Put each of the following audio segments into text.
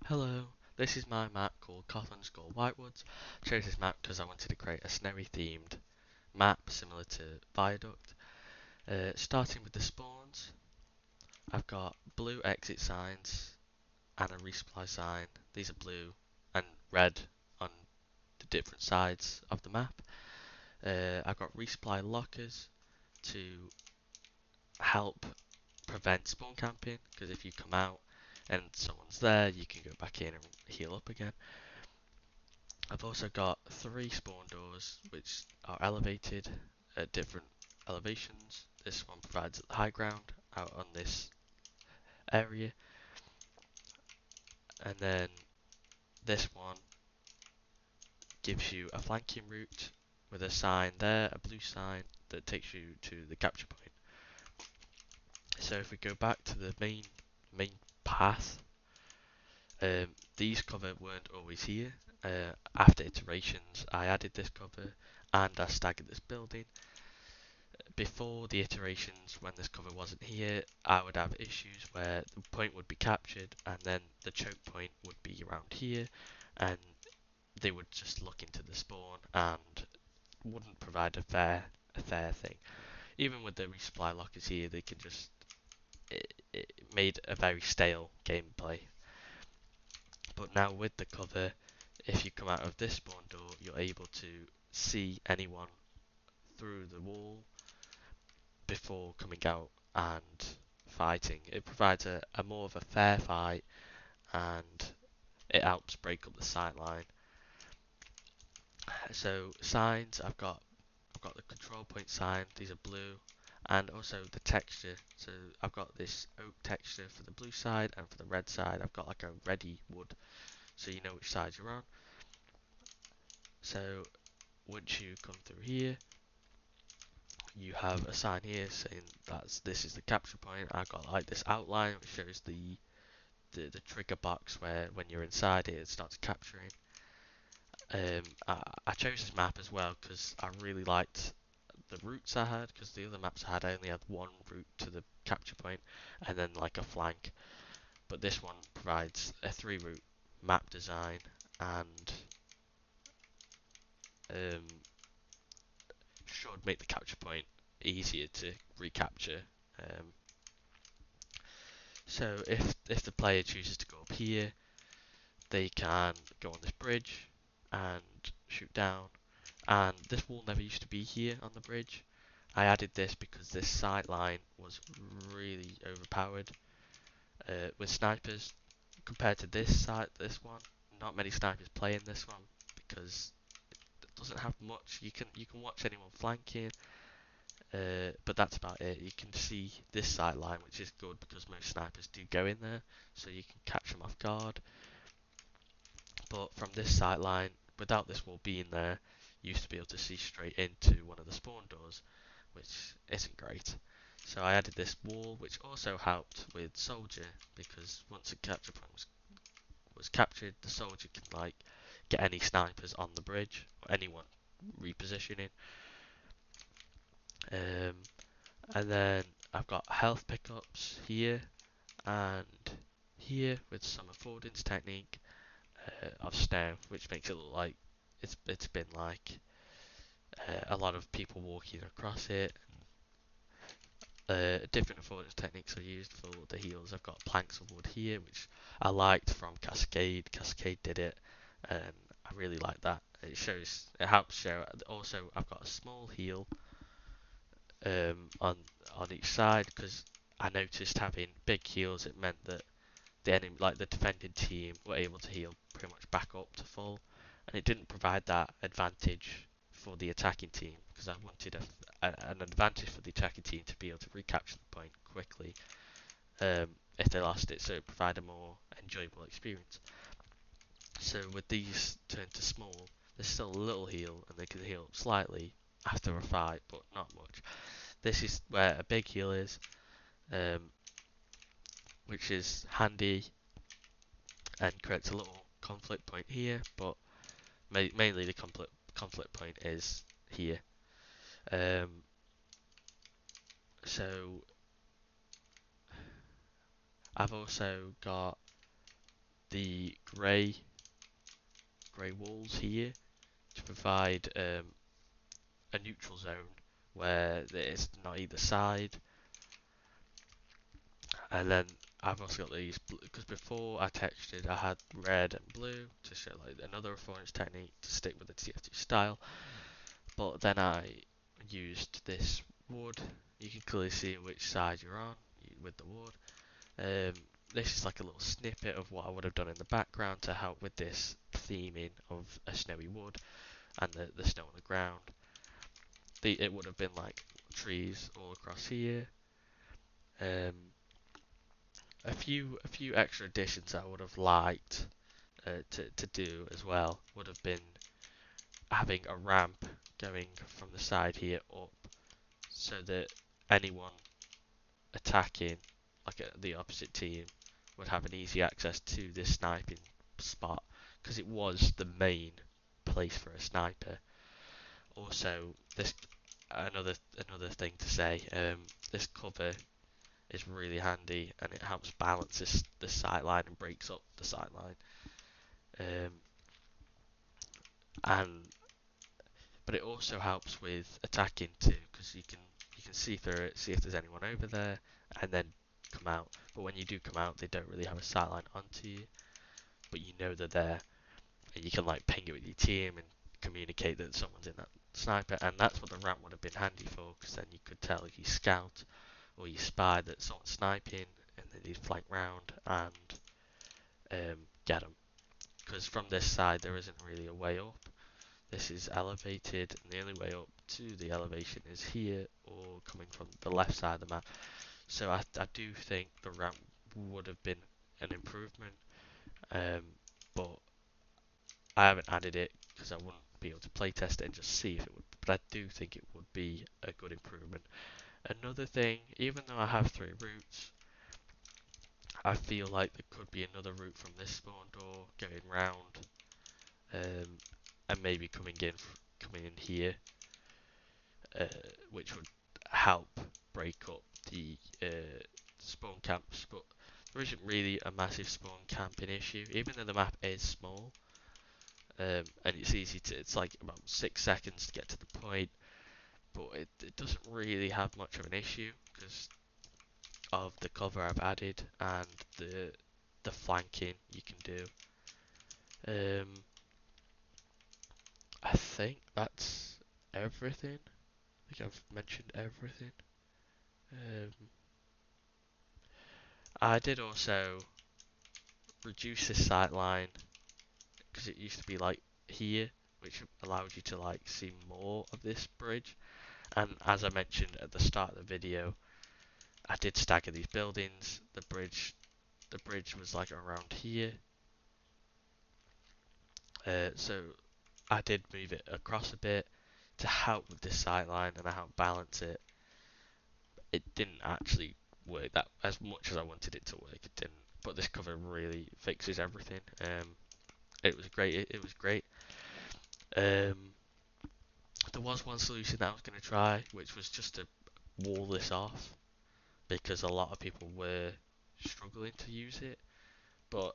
Hello, this is my map called Cotland Skull Whitewoods. I chose this map because I wanted to create a snowy themed map similar to Viaduct. Starting with the spawns, I've got blue exit signs and a resupply sign. These are blue and red on the different sides of the map. I've got resupply lockers to help prevent spawn camping, because if you come out and someone's there, you can go back in and heal up again. I've also got 3 spawn doors which are elevated at different elevations. This one provides high ground out on this area, and then this one gives you a flanking route with a sign there, a blue sign that takes you to the capture point. So if we go back to the main path, these cover weren't always here. After iterations, I added this cover and I staggered this building. Before the iterations, when this cover wasn't here, I would have issues where the point would be captured and then the choke point would be around here, and they would just look into the spawn and wouldn't provide a fair thing. Even with the resupply lockers here, they can just it made a very stale gameplay. But now with the cover, if you come out of this spawn door, you're able to see anyone through the wall before coming out and fighting. It provides a more of a fair fight, and it helps break up the sight line. So signs, I've got the control point sign. These are blue, and also the texture. So I've got this oak texture for the blue side, and for the red side, I've got like a reddy wood, so you know which side you're on. So once you come through here, you have a sign here saying this is the capture point. I've got like this outline which shows the trigger box where when you're inside it starts capturing. I chose this map as well because I really liked the routes I had, because the other maps I only had one route to the capture point and then like a flank, but this one provides a 3 route map design and um, should make the capture point easier to recapture. Um, so if the player chooses to go up here, they can go on this bridge and shoot down. And this wall never used to be here on the bridge. I added this because this sight line was really overpowered with snipers compared to this one. Not many snipers play in this one because it doesn't have much. You can watch anyone flanking, but that's about it. You can see this sight line, which is good because most snipers do go in there, so you can catch them off guard. But from this sight line, without this wall being there, you used to be able to see straight into one of the spawn doors, which isn't great. So I added this wall, which also helped with soldier, because once a capture point was captured, the soldier can like get any snipers on the bridge or anyone repositioning. Um, and then I've got health pickups here and here with some affordance technique of snow, which makes it look like it's been like a lot of people walking across it. Different affordance techniques are used for the heals. I've got planks of wood here, which I liked from Cascade. Cascade did it, and I really like that. It helps show. Also, I've got a small heal on each side, because I noticed having big heals, it meant that the enemy, like the defending team, were able to heal pretty much back up to full, and it didn't provide that advantage for the attacking team, because I wanted an advantage for the attacking team to be able to recapture the point quickly if they lost it, so it provided a more enjoyable experience. So with these turned to small, there's still a little heal, and they can heal up slightly after a fight, but not much. This is where a big heal is, um, which is handy and creates a little conflict point here, but mainly the conflict point is here. Um, so I've also got the grey walls here to provide a neutral zone where it's not either side. And then I've also got these, because before I textured I had red and blue to show like another reference technique to stick with the TF2 style, but then I used this wood. You can clearly see which side you're on with the wood. This is like a little snippet of what I would have done in the background to help with this theming of a snowy wood and the snow on the ground. It would have been like trees all across here. A few extra additions I would have liked to do as well would have been having a ramp going from the side here up, so that anyone attacking the opposite team would have an easy access to this sniping spot, because it was the main place for a sniper. Also, this another thing to say, this cover is really handy and it helps balance this sight line and breaks up the sight line. And but it also helps with attacking too, because you can see through it, see if there's anyone over there, and then come out. But when you do come out, they don't really have a sight line onto you, but you know they're there, and you can like ping it with your team and communicate that someone's in that sniper. And that's what the ramp would have been handy for, because then you could tell if you scout or you spy that someone's sniping, and then you'd flank round and get them. Because from this side there isn't really a way up. This is elevated, and the only way up to the elevation is here or coming from the left side of the map. So I do think the ramp would have been an improvement, but I haven't added it because I wouldn't be able to playtest it and just see if it would. But I do think it would be a good improvement. Another thing, even though I have 3 routes, I feel like there could be another route from this spawn door going round, and maybe coming in here, which would help break up the spawn camps. But there isn't really a massive spawn camping issue, even though the map is small, and it's easy to. It's like about 6 seconds to get to the point, but it doesn't really have much of an issue because of the cover I've added and the flanking you can do. I think that's everything. I think I've mentioned everything. Um, I did also reduce the sight line because it used to be like here, which allowed you to like see more of this bridge. And as I mentioned at the start of the video, I did stagger these buildings. The bridge was like around here, so I did move it across a bit to help with this sight line and help balance it. It didn't actually work that as much as I wanted it to work. It didn't, but this cover really fixes everything. It was great. It was great. Um, there was one solution that I was going to try, which was just to wall this off, because a lot of people were struggling to use it. But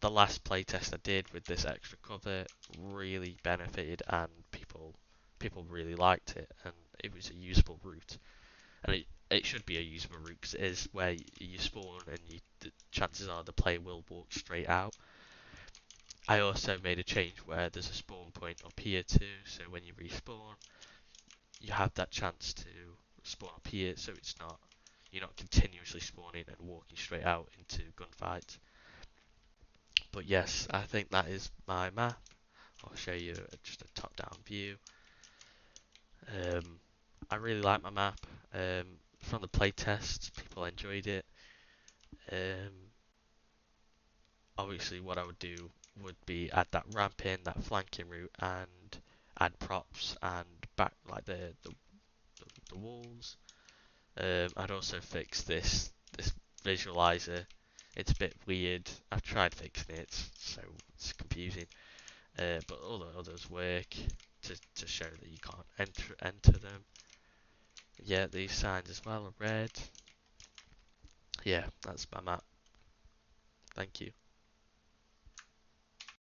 the last playtest I did with this extra cover really benefited, and people really liked it, and it was a usable route. And it should be a usable route because it is where you spawn, and the chances are the player will walk straight out. I also made a change where there's a spawn point up here too, so when you respawn, you have that chance to spawn up here, so you're not continuously spawning and walking straight out into gunfights. But yes, I think that is my map. I'll show you just a top-down view. I really like my map. From the playtests, people enjoyed it. Obviously, what I would do would be add that ramp in, that flanking route, and add props and back like the walls. I'd also fix this visualizer. It's a bit weird. I've tried fixing it, so it's confusing. But all the others work to show that you can't enter them. Yeah, these signs as well are red. Yeah, that's my map. Thank you.